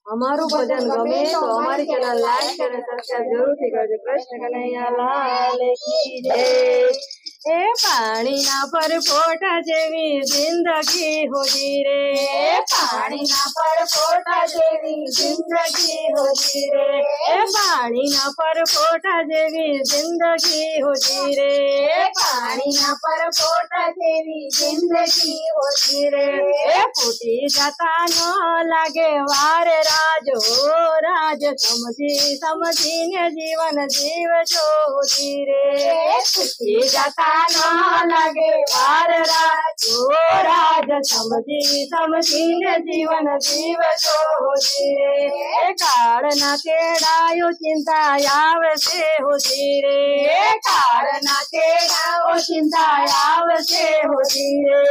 અમારું ભજન ગમે તો અમારી ચેનલ લાઈક અને સબસ્ક્રાઇબ જરૂરથી કરજો। કૃષ્ણ કનૈયા લાલ કી જય। એ પાણીના પરપોટા જેવી જિંદગી હોજી રે, પાણીના પરપોટા જેવી જિંદગી હોજી રે, એ પાણીના પરપોટા જેવી જિંદગી હોજી રે, પાણીના પરપોટા જેવી જિંદગી હોજી રે, એ ફૂટી જતા ન લાગે વાર રાજ હો રાજ, સમજી સમજીને જીવન જીવજો હોજી રે, ફૂટી જતા ન લાગે વાર રાજ હો રાજ, સમજી સમજીને જીવન જીવજો હોજી રે, કાળના તેડાયો ચિંતા આવશે હોજી રે, કાળના તેડાઓ ચિંતા આવશે હોજી રે,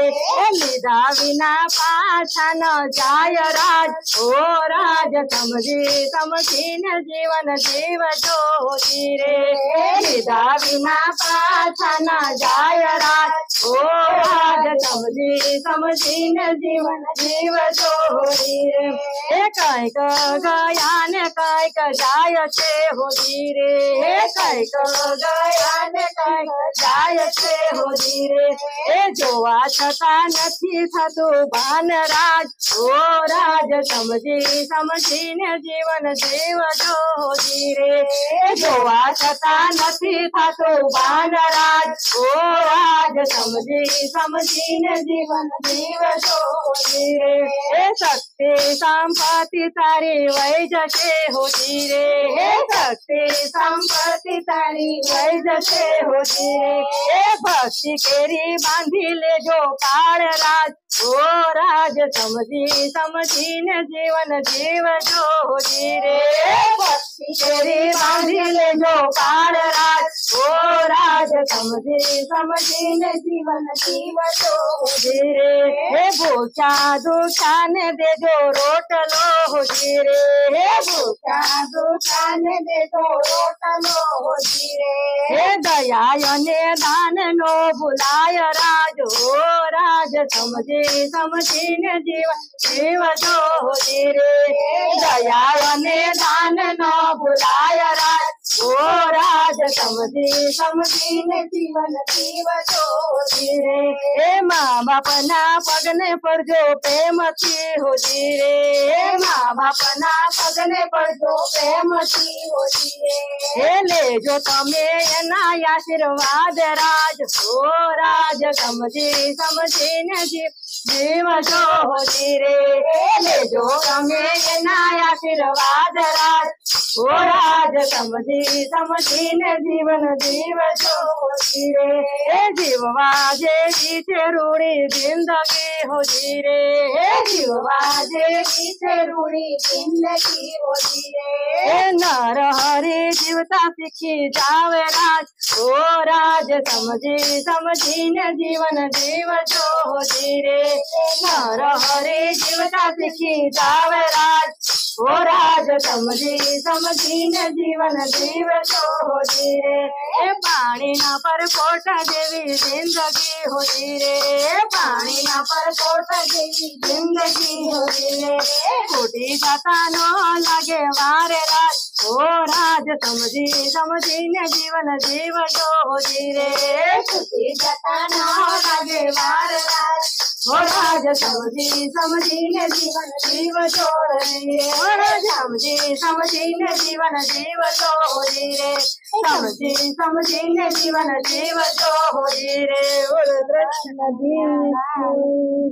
લીધા વિના પાછા ન જાય રાજ ઓ રાજ, સમજી સમજીને જીવન જીવજો હોજી રે, લીધા વિના પાછા ન જાય રાજ ઓ રાજ, સમજી સમજીને જીવન જીવજો હોજી રે, એ કઈક ગયા ને કઈક જાય છે હોજી રે, કઈક ગયા ને કઈક જાય છે હોજી રે, એ જોવા છતાં નથી થતું ભાન રાજ ઓ રાજ, સમજી સમજીને જીવન જીવજો હોજી રે, જોવા છતાં નથી થતું ભાન રાજ ઓ રાજ, સમજી સમજીને જીવન જીવજો હોજી રે, એ શક્તિ સંપત્તિ તારી વહી જશે હોજી રે, શક્તિ સંપત્તિ તારી વહી જશે હોજી રે, એ ભક્તિ કેરી બાંધી લેજો કાળ રાજ ઓ રાજ, સમજી સમજીને જીવન જીવજો હોજી રે, ભક્તિ કેરી બાંધી લેજો કાળ રાજ ઓ રાજ, સમજી સમજીને જીવન જીવજો હોજી રે, હે ભૂખ્યા દુખાને દેજો રોટલો હોજી રે, હે ભૂખ્યા દુખાને દેજો રોટલો હોજી રે, હે દયા અને દાન નો ભૂલાય રાજ ઓ રાજ, સમજી સમજીને જીવન જીવજો હોજી રે, દયા અને દાન નો ભૂલાય રાજ ઓ રાજ, સમજી સમજીને જીવન જીવજો હોજી રે, એ મા બાપના પગને પડજો પ્રેમથી હોજી રે, મા બાપના પગને પડજો પ્રેમથી હોજી રે, એ લેજો તમે એના આશીર્વાદ રાજ ઓ રાજ, સમજી સમજીને જીવજો હોજી રે, લેજો તમે એના આશીર્વાદ રાજ ઓ રાજ, સમજી સમજીને જીવન જીવજો હોજી રે, એ જીવવા જેવી છે રૂડી જિંદગી હોજી રે, જીવવા જેવી છે રૂડી જિંદગી હોજી રે, નર હરી જીવતા શીખી જાવે રાજ ઓ રાજ, સમજી સમજીને જીવન જીવજો હોજી રે, નર હરી જીવતા શીખી જાવે રાજ ઓ રાજ, સમજી સમજીને જીવન જીવજો હોજી રે, એ પાણીના પરપોટા જેવી જિંદગી હોજી રે, પાણીના પરપોટા જેવી જિંદગી હોજી રે, ખોટી જતા ન લાગે વારે રાજ ઓ રાજ, સમજી સમજીને જીવન જીવજો હોજી રે, ખોટી જતા ન લાગે વારે રાજ ઓ રાજ, સમજી સમજીને જીવન જીવજો રે, સમજી સમજીને જીવન જીવજો હોજી રે, સમજી સમજીને જીવન જીવજો હોજી રે, બોલો કૃષ્ણ જી।